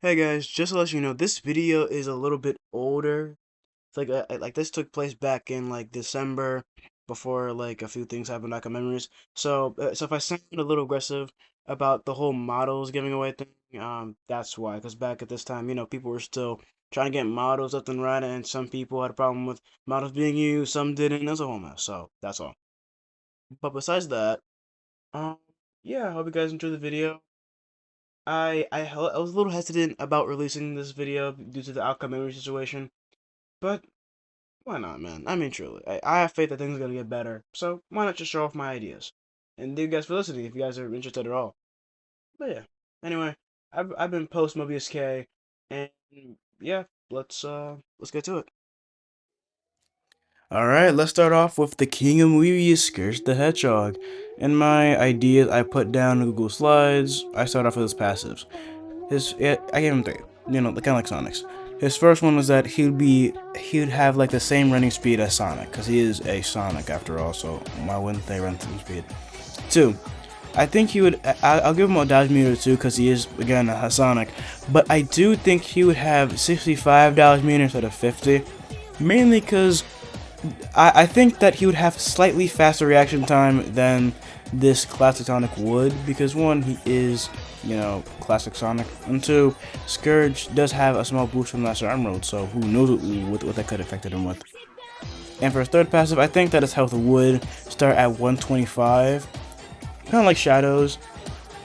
Hey guys, just to let you know, this video is a little bit older. It's like this took place back in like December, before like a few things happened, like memories. So if I sound a little aggressive about the whole models giving away thing, that's why. Because back at this time, people were still trying to get models left and right, and some people had a problem with models being used, some didn't. It was a whole mess. So that's all. But besides that, um, yeah, I hope you guys enjoyed the video. I was a little hesitant about releasing this video due to the outcome memory situation, but why not, man? I mean, truly, I have faith that things are gonna get better, so why not just show off my ideas? And thank you guys for listening if you guys are interested at all. But yeah, anyway, I've been Post Mobius K, and yeah, let's get to it. Alright, let's start off with the King of Movies, Scourge the Hedgehog. In my ideas I put down in Google Slides, I start off with his passives. I gave him three. Kind of like Sonic's. His first one was that he would have like the same running speed as Sonic, because he is a Sonic after all. So why wouldn't they run some speed? Two, I think he would. I'll give him a dodge meter too, because he is again a Sonic. But I do think he would have 65 dodge meter instead of 50, mainly because I think that he would have slightly faster reaction time than this classic Sonic would, because one, he is, classic Sonic, and two, Scourge does have a small boost from Master Emerald, so who knows what that could have affected him with. And for his third passive, I think that his health would start at 125, kind of like Shadows.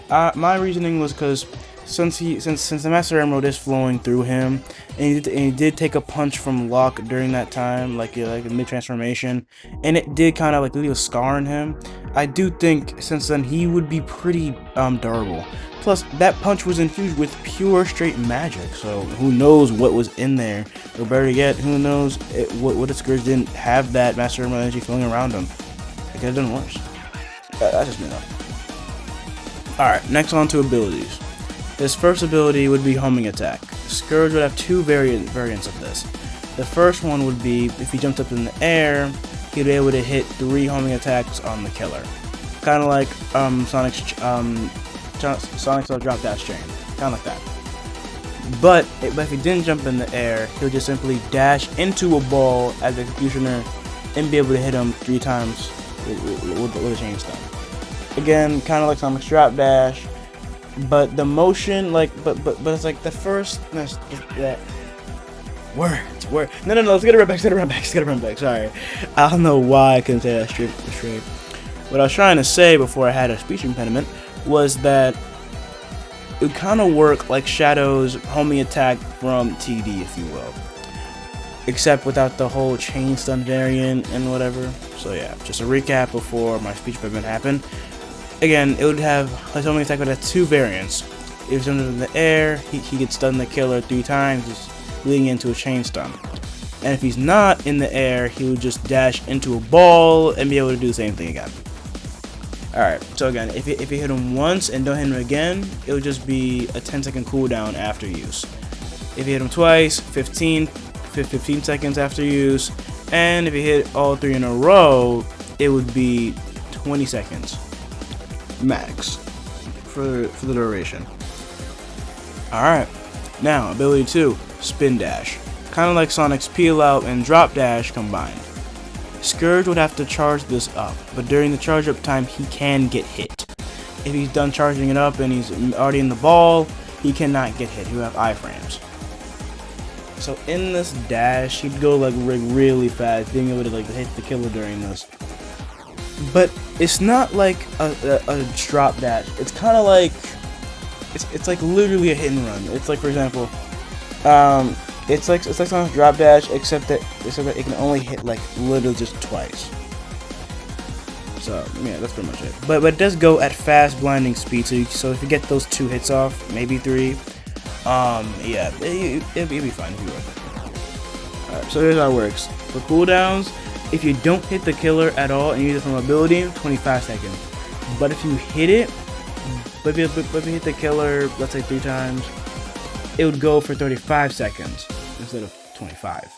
My reasoning was because since the Master Emerald is flowing through him, and he did take a punch from Locke during that time, like mid transformation, and it did kind of like leave a scar on him. I do think since then he would be pretty durable. Plus, that punch was infused with pure straight magic, so who knows what was in there? Or better yet, who knows what if Scourge didn't have that Master Emerald energy flowing around him? It could have done worse. That's just me though. Alright, next on to abilities. His first ability would be homing attack. Scourge would have two variants of this. The first one would be if he jumped up in the air, he'd be able to hit 3 homing attacks on the killer. Kind of like Sonic's drop dash chain. Kind of like that. But if he didn't jump in the air, he would just simply dash into a ball as Executioner and be able to hit him 3 times with a chain stun. Again, kind of like Sonic's drop dash, but the motion, but it's like the first that word. No. Let's get it run back. Sorry, I don't know why I couldn't say that straight. What I was trying to say before I had a speech impediment was that it would kind of work like Shadow's homing attack from TD, if you will, except without the whole chain stun variant and whatever. So yeah, just a recap before my speech impediment happened. Again, it would have his homing attack would have 2 variants. If he's under in the air, he could stun the killer 3 times, just leading into a chain stun. And if he's not in the air, he would just dash into a ball and be able to do the same thing again. Alright, so again, if you hit him once and don't hit him again, it would just be a 10-second cooldown after use. If you hit him twice, 15 seconds after use, and if you hit all 3 in a row, it would be 20 seconds. Max for the duration. Alright, now ability 2, Spin Dash. Kind of like Sonic's Peel Out and Drop Dash combined. Scourge would have to charge this up, but during the charge up time he can get hit. If he's done charging it up and he's already in the ball, he cannot get hit. He'll have iframes. So in this dash, he'd go like really fast, being able to like hit the killer during this. But it's not like a drop dash. It's kind of like it's like literally a hit and run. It's like, for example, it's like Sonic's drop dash, except that it can only hit like literally just twice. So yeah, that's pretty much it. But it does go at fast blinding speed. So if you get those 2 hits off, maybe 3, yeah, it'd be fine if you were. Alright, so here's how it works. For cooldowns, if you don't hit the killer at all and you use it from ability, 25 seconds. But if you hit it, but if you hit the killer, let's say 3 times, it would go for 35 seconds instead of 25.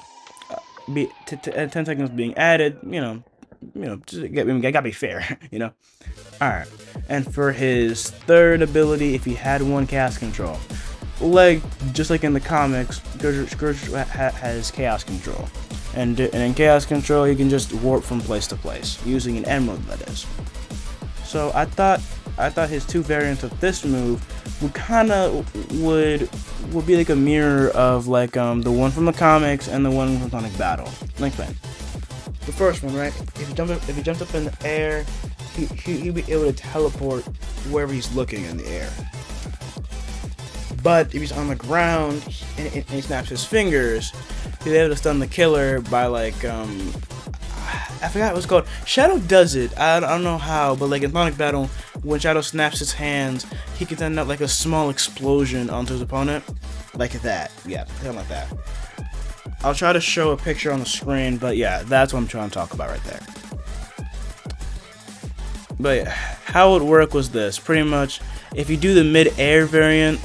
10 seconds being added, just gotta be fair, Alright, and for his third ability, if he had 1 cast control, like just like in the comics, Scourge has chaos control, and in chaos control he can just warp from place to place using an emerald, that is. So I thought his two variants of this move would be like a mirror of like the one from the comics and the one from Sonic Battle. Like that. The first one, right? If he jumped up in the air, he'd be able to teleport wherever he's looking in the air. But if he's on the ground and he snaps his fingers, he's able to stun the killer by like I forgot what it's called. Shadow does it. I don't know how, but like in Sonic Battle, when Shadow snaps his hands, he can send out like a small explosion onto his opponent, like that. Yeah, something like that. I'll try to show a picture on the screen, but yeah, that's what I'm trying to talk about right there. But yeah, how it would work was this. Pretty much, if you do the mid-air variant,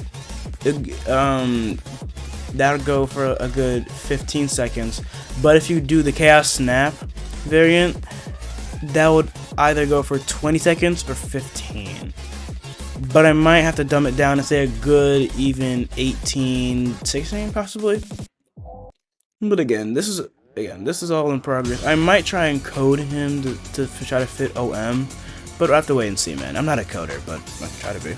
that'll go for a good 15 seconds. But if you do the Chaos Snap variant, that would either go for 20 seconds or 15. But I might have to dumb it down and say a good even 18, 16 possibly. But again, this is all in progress. I might try and code him to try to fit OM, but we'll have to wait and see, man. I'm not a coder, but I can try to be.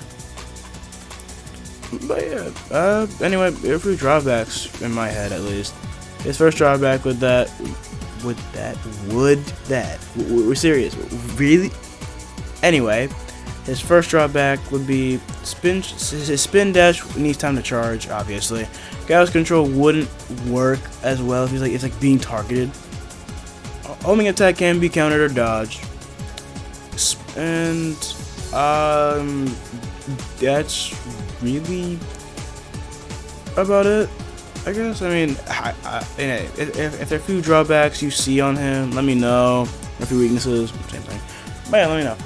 But yeah, anyway, there are a few drawbacks in my head at least. His first drawback with that, we're serious, really? Anyway, his first drawback would be his spin dash needs time to charge, obviously. Chaos control wouldn't work as well if it's like being targeted. Homing attack can be countered or dodged. And that's really about it, I guess. I mean, if there are a few drawbacks you see on him, let me know. A few weaknesses, same thing. But yeah, let me know.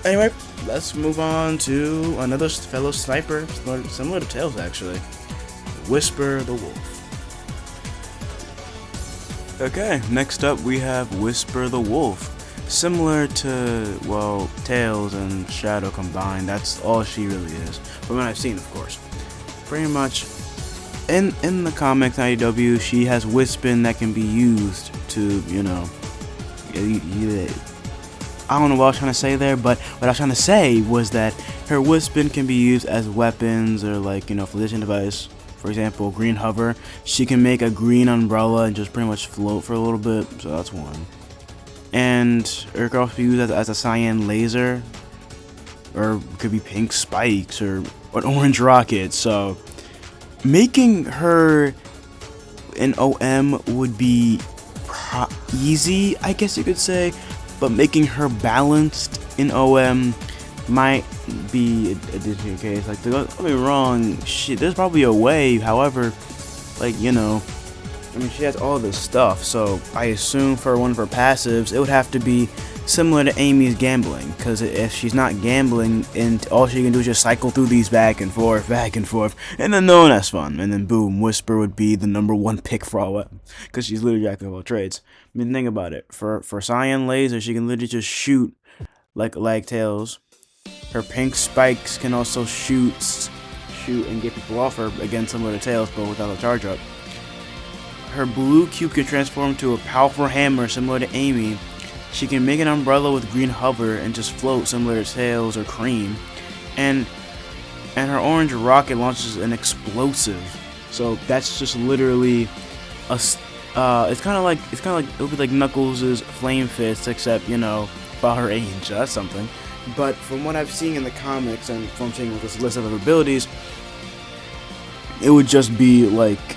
Anyway, let's move on to another fellow sniper, similar to Tails actually. Whisper the Wolf. Okay, next up we have Whisper the Wolf. Similar to, well, Tails and Shadow combined, that's all she really is. From what I've seen, of course. Pretty much, in the comics IDW, she has Whispin that can be used to, I don't know what I was trying to say there, but what I was trying to say was that her Whispin can be used as weapons or like, flotation device. For example, Green Hover. She can make a green umbrella and just pretty much float for a little bit, so that's one. And it could also be used as a cyan laser, or it could be pink spikes, or an orange rocket. So making her an OM would be easy, I guess you could say, but making her balanced in OM might be a different case. Like, don't get me wrong, there's probably a way. However, she has all this stuff, so I assume for one of her passives, it would have to be similar to Amy's gambling, because if she's not gambling, and all she can do is just cycle through these back and forth, and then no one has fun, and then boom, Whisper would be the #1 pick for all weapons, because she's literally jack of all trades. I mean, think about it. For Cyan Laser, she can literally just shoot like Tails. Her pink spikes can also shoot and get people off her, again similar to Tails, but without a charge up. Her blue cube can transform to a powerful hammer similar to Amy. She can make an umbrella with green hover and just float similar to Tails or Cream. And her orange rocket launches an explosive. So that's just literally it's kind of like it would be like Knuckles' Flame Fist, except about her age. That's something. But from what I've seen in the comics and from seeing with this list of abilities, it would just be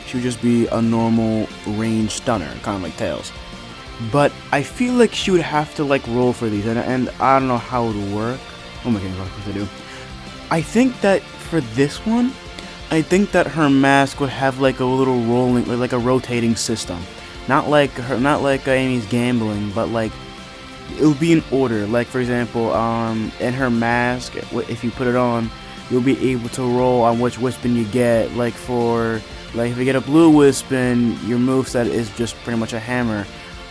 she would just be a normal range stunner, kind of like Tails. But I feel like she would have to roll for these, and I don't know how it would work. Oh my god, what to do? I think that for this one, I think that her mask would have a little rolling, like a rotating system, not like Amy's gambling, but it would be in order. Like, for example, in her mask, if you put it on, you'll be able to roll on which Whispin you get. If you get a blue Whispin, your moveset is just pretty much a hammer.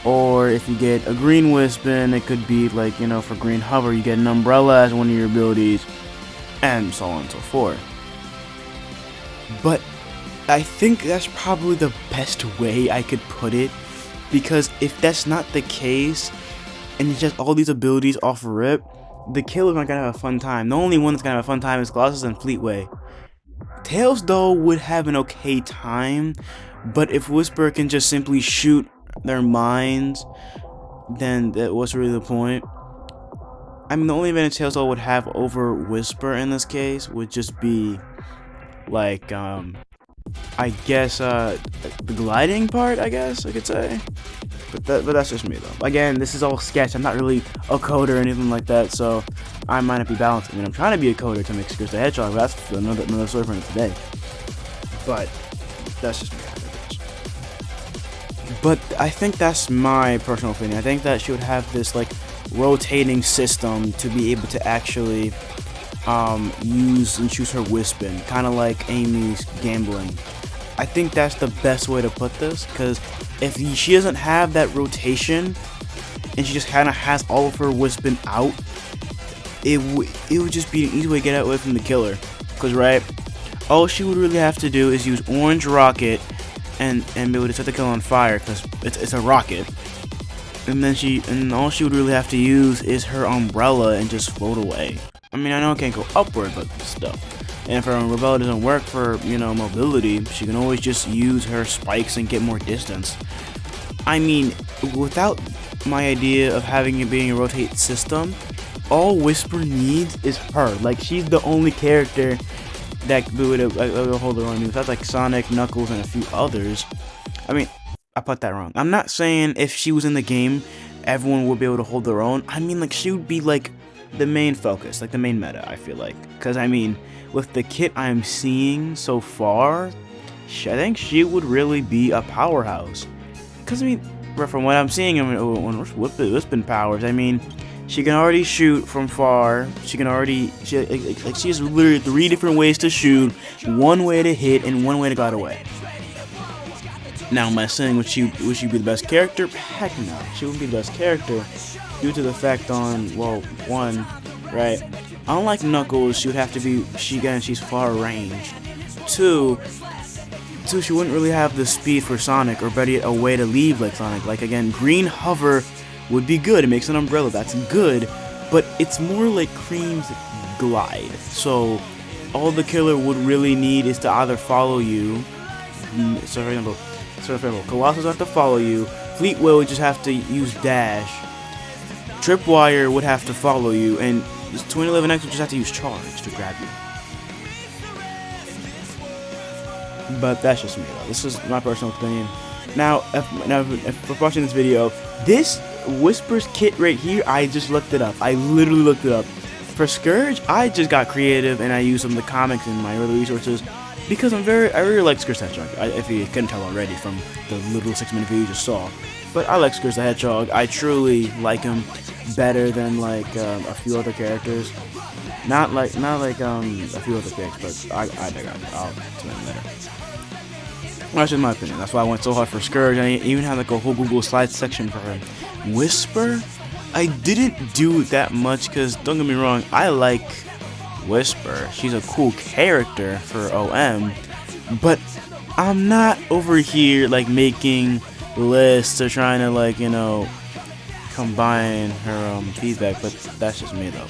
Or if you get a green Whispin, it could be for Green Hover, you get an umbrella as one of your abilities, and so on and so forth. But I think that's probably the best way I could put it, because if that's not the case, and it's just all these abilities off rip, the killer's not gonna have a fun time. The only one that's gonna have a fun time is Colossus and Fleetway. Tails, though, would have an okay time, but if Whisper can just simply shoot their minds, then what's really the point? I mean, the only advantage Tails, though, would have over Whisper in this case would just be, like, I guess, the gliding part, I guess I could say. But that's just me, though. Again, this is all sketch. I'm not really a coder or anything like that, so I might not be balanced. I mean, I'm trying to be a coder to make Scrooge the Hedgehog, but that's another story for today. But that's just me. But I think that's my personal opinion. I think that she would have this, like, rotating system to be able to actually use and choose her Wispin, kind of like Amy's gambling. I think that's the best way to put this, because if she doesn't have that rotation and she just kind of has all of her Wispin out, it would just be an easy way to get away from the killer. Because, right, all she would really have to do is use Orange Rocket and be able to set the killer on fire, because it's a rocket. And then all she would really have to use is her umbrella and just float away. I mean, I know it can't go upward, but still. And if her umbrella doesn't work for, you know, mobility, she can always just use her spikes and get more distance. I mean, without my idea of having it being a rotate system, all Whisper needs is her. Like, she's the only character that would hold her on. That's like Sonic, Knuckles, and a few others. I mean, I put that wrong. I'm not saying if she was in the game, everyone would be able to hold their own. I mean, like, she would be like the main focus, like the main meta, I feel like. Because, I mean, with the kit I'm seeing so far, I think she would really be a powerhouse. Because, I mean, from what I'm seeing, I mean, Wispin powers, I mean, she can already shoot from far. She can already, she has literally 3 different ways to shoot, 1 way to hit, and 1 way to glide away. Now, am I saying would she be the best character? Heck no, she wouldn't be the best character due to the fact on, well, 1, right? Unlike Knuckles, she would have to be, she's far ranged. 2, she wouldn't really have the speed for Sonic, or better yet, a way to leave like Sonic. Like, again, Green Hover would be good. It makes an umbrella. That's good. But it's more like Cream's glide. So all the killer would really need is to either follow you. So for example, Colossus would have to follow you. Fleetway would just have to use dash. Tripwire would have to follow you, and 2011X would just have to use charge to grab you. But that's just me, though. This is my personal opinion. Now, if we're watching this video, this Whisper's kit right here, I just looked it up. I literally looked it up. For Scourge, I just got creative and I used some of the comics and my other resources because I really like Scourge the Hedgehog. If you couldn't tell already from the little 6-minute video you just saw, but I like Scourge the Hedgehog. I truly like him better than like a few other characters. Not like a few other characters, but I'll tell you later. That's just my opinion. That's why I went so hard for Scourge. I even had like a whole Google Slides section for him. Whisper, I didn't do that much because don't get me wrong, I like Whisper. She's a cool character for OM, but I'm not over here like making lists or trying to like, you know, combine her feedback. But that's just me though.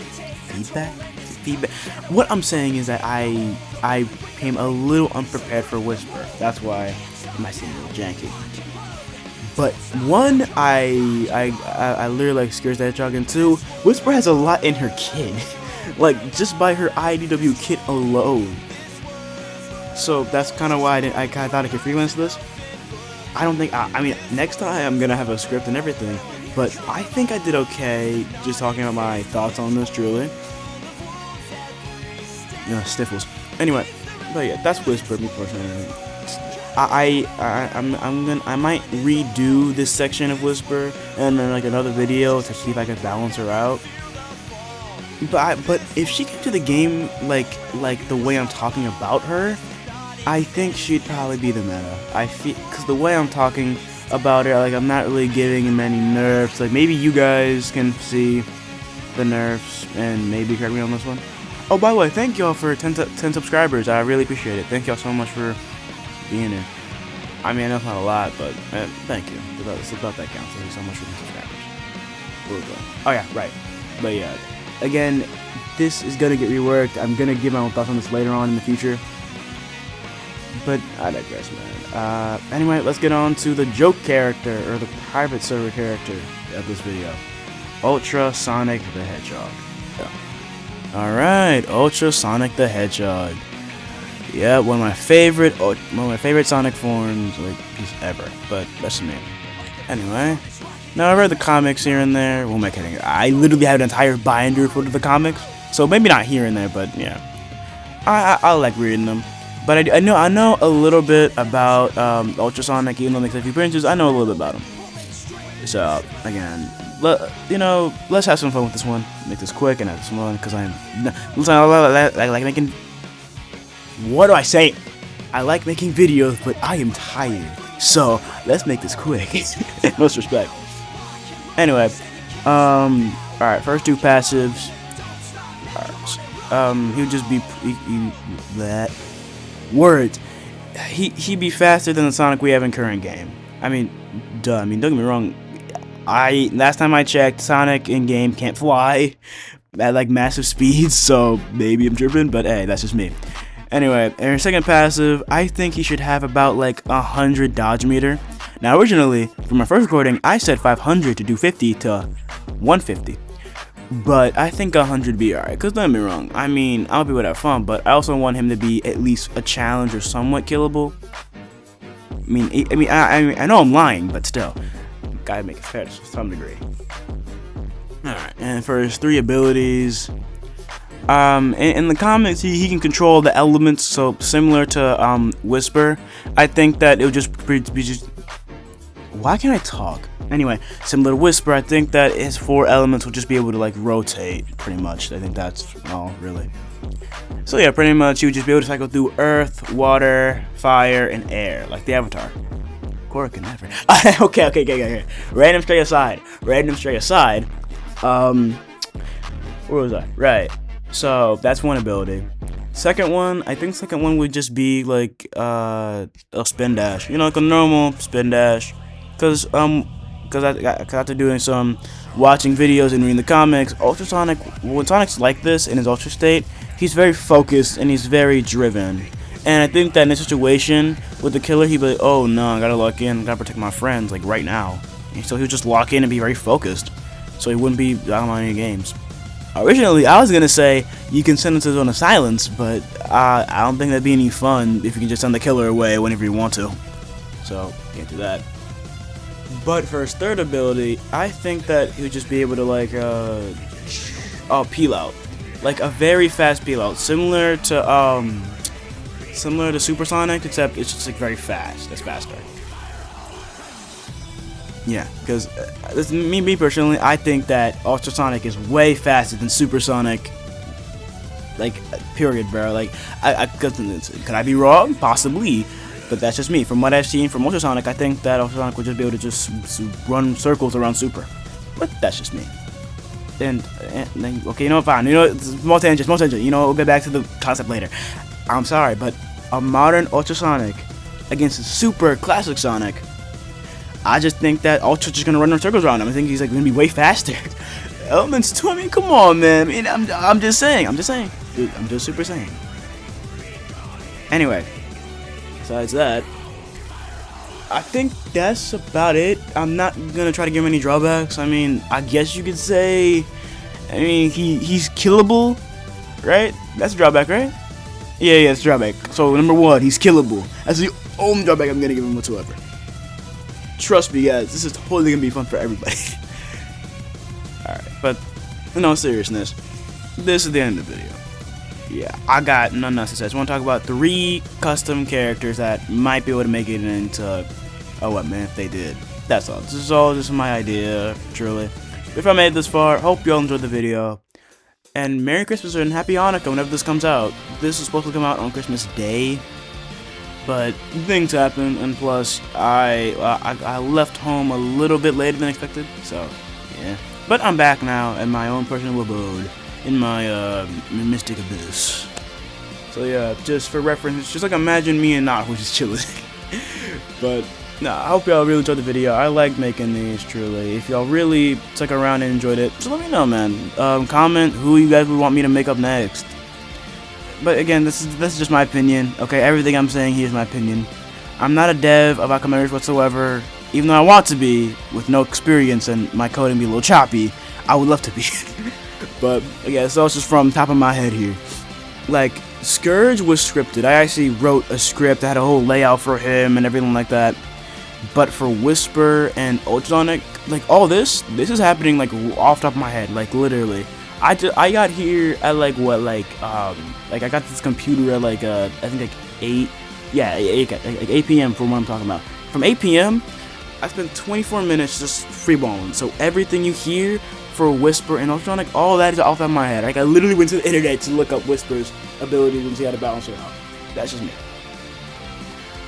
Feedback. What I'm saying is that I came a little unprepared for Whisper. That's why it might seem a little janky. But 1, I literally like Scourge the Hedgehog, and 2, Whisper has a lot in her kit. Like, just by her IDW kit alone. So that's kind of why I kind of thought I could freelance this. I don't think, I mean, next time I'm going to have a script and everything. But I think I did okay just talking about my thoughts on this, truly. Sniffles. Anyway, but yeah, that's Whisper, me personally. I might redo this section of Whisper and then like another video to see if I can balance her out. But if she came to the game like the way I'm talking about her, I think she'd probably be the meta. I feel because the way I'm talking about her, like I'm not really giving many nerfs. Like maybe you guys can see the nerfs and maybe correct me on this one. Oh, by the way, thank y'all for 10 subscribers. I really appreciate it. Thank y'all so much for being here. I mean, that's not a lot, but thank you. It's about that counts. Thank you so much for the subscribers. Where was I? Oh yeah, right. But yeah, again, this is gonna get reworked. I'm gonna give my own thoughts on this later on in the future. But I digress, man. Anyway, let's get on to the joke character, or the private server character of this video. Ultra Sonic the Hedgehog. Yeah. Alright, Ultra Sonic the Hedgehog. Yeah, one of my favorite Sonic forms, like, just ever. But that's me. Anyway, now I read the comics here and there. Well, am I kidding? I literally have an entire binder full of the comics. So maybe not here and there, but yeah. I like reading them. But I know a little bit about Ultra Sonic, even though they make a few appearances. I know a little bit about him. So again, let's have some fun with this one. Make this quick and have some fun, because I like making. What do I say? I like making videos, but I am tired. So let's make this quick. Most respect. Anyway, all right. First two passives. He would just be that. Words. He'd be faster than the Sonic we have in current game. I mean, duh. I mean, don't get me wrong. Last time I checked, Sonic in game can't fly at like massive speeds, so maybe I'm tripping, but hey, that's just me. Anyway, in our second passive, I think he should have about like 100 dodge meter. Now, originally, for my first recording, I said 500 to do 50 to 150. But I think 100 be alright, because don't get me wrong, I mean, I'll be able to have fun, but I also want him to be at least a challenge or somewhat killable. I know I'm lying, but still, gotta make it fair to some degree. Alright, and for his 3 abilities, in the comics, he can control the elements, so similar to Whisper. I think that it would just be why can't I talk? Anyway, similar to Whisper, I think that his 4 elements will just be able to like rotate, pretty much. I think that's all, really. So yeah, pretty much he would just be able to cycle through Earth, Water, Fire, and Air, like the Avatar. Korra can never. Okay. Random stray aside. Where was I? Right. So that's one ability. Second one, I think second one would just be like a spin dash. You know, like a normal spin dash. Cause after doing some watching videos and reading the comics, Ultra Sonic, when Sonic's like this in his Ultra state, he's very focused and he's very driven. And I think that in this situation with the killer, he'd be like, oh no, I gotta lock in, gotta protect my friends, like right now. And so he would just lock in and be very focused, so he wouldn't be out on any games. Originally, I was gonna say you can send him to the zone of silence, but I don't think that'd be any fun if you can just send the killer away whenever you want to. So can't do that. But for his third ability, I think that he would just be able to like peel out, like a very fast peel out, similar to Super Sonic, except it's just like very fast. It's faster. Yeah, because me personally, I think that Ultra Sonic is way faster than Super Sonic. Like, period, bro. Like, could I be wrong? Possibly. But that's just me. From what I've seen from Ultra Sonic, I think that Ultra Sonic would just be able to just run circles around Super. But that's just me. And then, okay, you know what, fine. You know, more tangents. You know, we'll get back to the concept later. I'm sorry, but a modern Ultra Sonic against a super classic Sonic, I just think that Ultra's just gonna run in circles around him. I think he's like gonna be way faster. Elements too. I mean, come on, man. I mean, I'm just saying. Dude, I'm just super saying. Anyway. Besides that, I think that's about it. I'm not gonna try to give him any drawbacks. I mean, I guess you could say, I mean, he's killable, right? That's a drawback, right? Yeah, it's a drawback. So number 1, he's killable. That's the only drawback I'm gonna give him whatsoever. Trust me, guys, this is totally gonna be fun for everybody. Alright, but in all seriousness, this is the end of the video. Yeah, I got nothing else to say. I just want to talk about 3 custom characters that might be able to make it into what, man, if they did. That's all. This is all just my idea, truly. If I made it this far, hope you all enjoyed the video. And Merry Christmas and Happy Hanukkah whenever this comes out. This is supposed to come out on Christmas Day, but things happen, and plus, I left home a little bit later than expected, so, yeah. But I'm back now in my own personal abode, in my mystic abyss. So yeah, just for reference, just like imagine me and Nahu just chilling. But nah, I hope y'all really enjoyed the video. I like making these, truly. If y'all really stuck around and enjoyed it, just let me know, man. Comment who you guys would want me to make up next. But again, this is just my opinion. Okay, everything I'm saying here is my opinion. I'm not a dev of Akamaris whatsoever. Even though I want to be, with no experience and my coding be a little choppy, I would love to be. But yeah, so it's just from top of my head here. Like, Scourge was scripted. I actually wrote a script. I had a whole layout for him and everything like that. But for Whisper and Ultrasonic, like all this is happening like off the top of my head, like literally. I got here at like what, like I got this computer at like I think like 8 p.m. from what I'm talking about. From 8 p.m. I spent 24 minutes just freeballing. So everything you hear for Whisper and Ultrasonic, all that is off the top of my head. Like I literally went to the internet to look up Whisper's abilities and see how to balance it out. That's just me.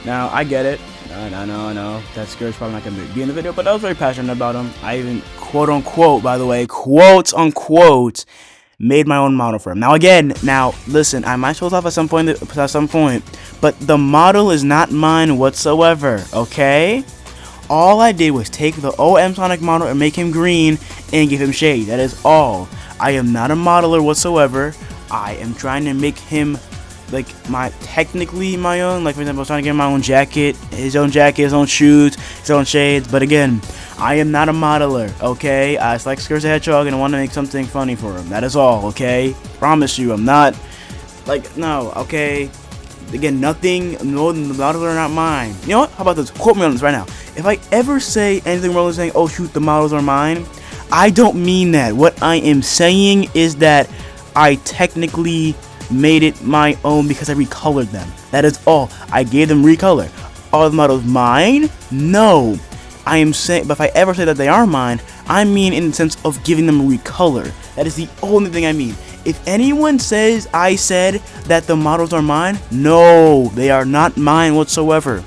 Now I get it. I know that Scourge probably not gonna be in the video, but I was very passionate about him. I even quote unquote, by the way, quote unquote, made my own model for him. Now again, listen, I might show this off at some point, but the model is not mine whatsoever. Okay. All I did was take the OM Sonic model and make him green and give him shade. That is all. I am not a modeler whatsoever. I am trying to make him like technically my own. Like for example, I was trying to get my own jacket, his own shoes, his own shades. But again, I am not a modeler. Okay, I like Scourge the Hedgehog and I want to make something funny for him. That is all. Okay, promise you, I'm not like no. Okay. Again, nothing, no, the models are not mine. You know what? How about this? Quote me on this right now. If I ever say anything wrong with saying, oh shoot, the models are mine, I don't mean that. What I am saying is that I technically made it my own because I recolored them. That is all. I gave them recolor. Are the models mine? No. I am saying, but if I ever say that they are mine, I mean in the sense of giving them recolor. That is the only thing I mean. If anyone says I said that the models are mine, no, they are not mine whatsoever.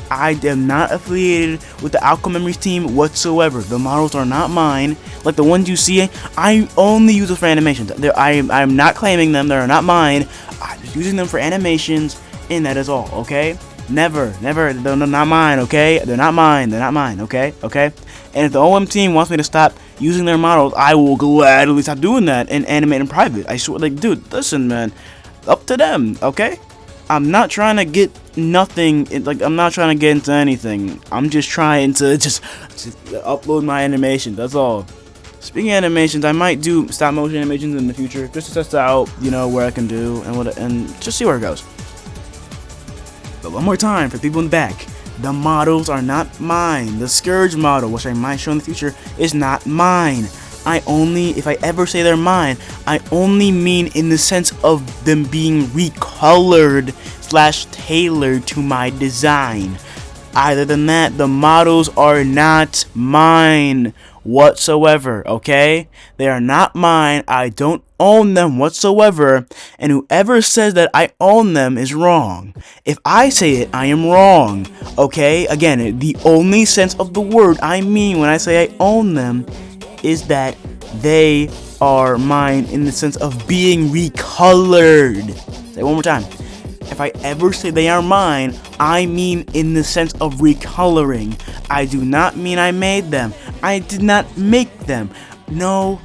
I am not affiliated with the Alco Memories team whatsoever. The models are not mine. Like the ones you see, I only use them for animations. I am not claiming them. They are not mine. I'm just using them for animations, and that is all. Okay? Never. They're not mine. Okay? They're not mine. Okay? And if the OM team wants me to stop using their models, I will gladly stop doing that and animate in private. I swear, like, dude, listen, man, up to them. Okay? I'm not trying to get nothing. I'm not trying to get into anything. I'm just trying to just upload my animation. That's all. Speaking of animations, I might do stop motion animations in the future just to test out, where I can do and just see where it goes. But one more time for people in the back. The models are not mine. The Scourge model, which I might show in the future, is not mine. If I ever say they're mine, I only mean in the sense of them being recolored / tailored to my design. Other than that, the models are not mine whatsoever, okay? They are not mine. I don't own them whatsoever, and whoever says that I own them is wrong. If I say it, I am wrong, okay? Again, the only sense of the word I mean when I say I own them is that they are mine in the sense of being recolored. Say it one more time. If I ever say they are mine, I mean in the sense of recoloring. I do not mean I made them. I did not make them. No.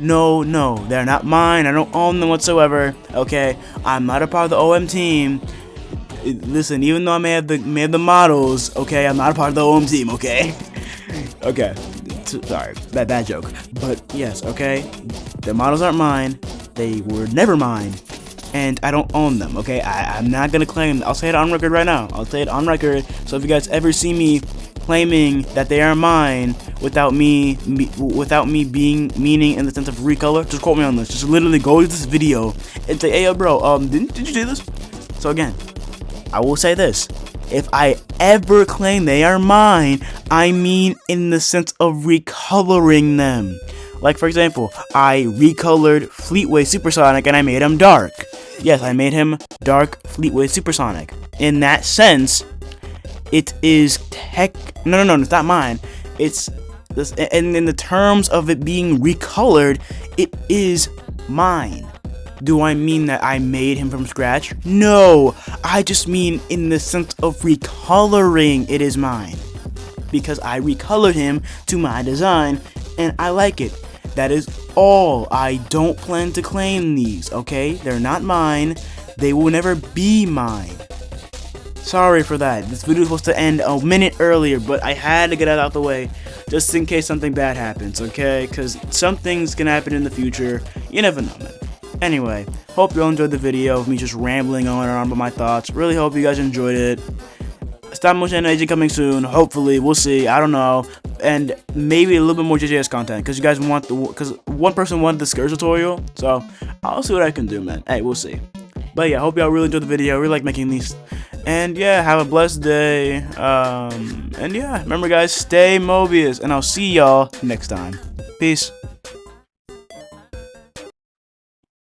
They're not mine. I don't own them whatsoever. Okay? I'm not a part of the OM team. Listen, even though I may have the models, okay, I'm not a part of the OM team, okay? Okay. Sorry, bad joke. But yes, okay? The models aren't mine. They were never mine. And I don't own them, okay? I'm not gonna claim. I'll say it on record right now. I'll say it on record. So if you guys ever see me claiming that they are mine without me being meaning in the sense of recolor, just quote me on this. Just literally go to this video and say, "Hey, yo, bro, did you do this?" So again, I will say this: if I ever claim they are mine, I mean in the sense of recoloring them. Like, for example, I recolored Fleetway Supersonic and I made him dark. Yes, I made him dark Fleetway Supersonic. In that sense, it is No, it's not mine. It's this, and in the terms of it being recolored, it is mine. Do I mean that I made him from scratch? No, I just mean in the sense of recoloring it is mine. Because I recolored him to my design, and I like it. That is all. I don't plan to claim these, okay? They're not mine. They will never be mine. Sorry for that. This video was supposed to end a minute earlier, but I had to get it out the way just in case something bad happens, okay? Because something's gonna happen in the future. You never know, man. Anyway, hope you all enjoyed the video of me just rambling on and on about my thoughts. Really hope you guys enjoyed it. Stop motion animation coming soon. Hopefully, we'll see. I don't know. And maybe a little bit more JJS content because you guys want because one person wanted the Skirts tutorial. So I'll see what I can do, man. Hey, we'll see. But yeah, hope y'all really enjoyed the video. I really like making these. And yeah, have a blessed day. And yeah, remember guys, stay Mobius, and I'll see y'all next time. Peace.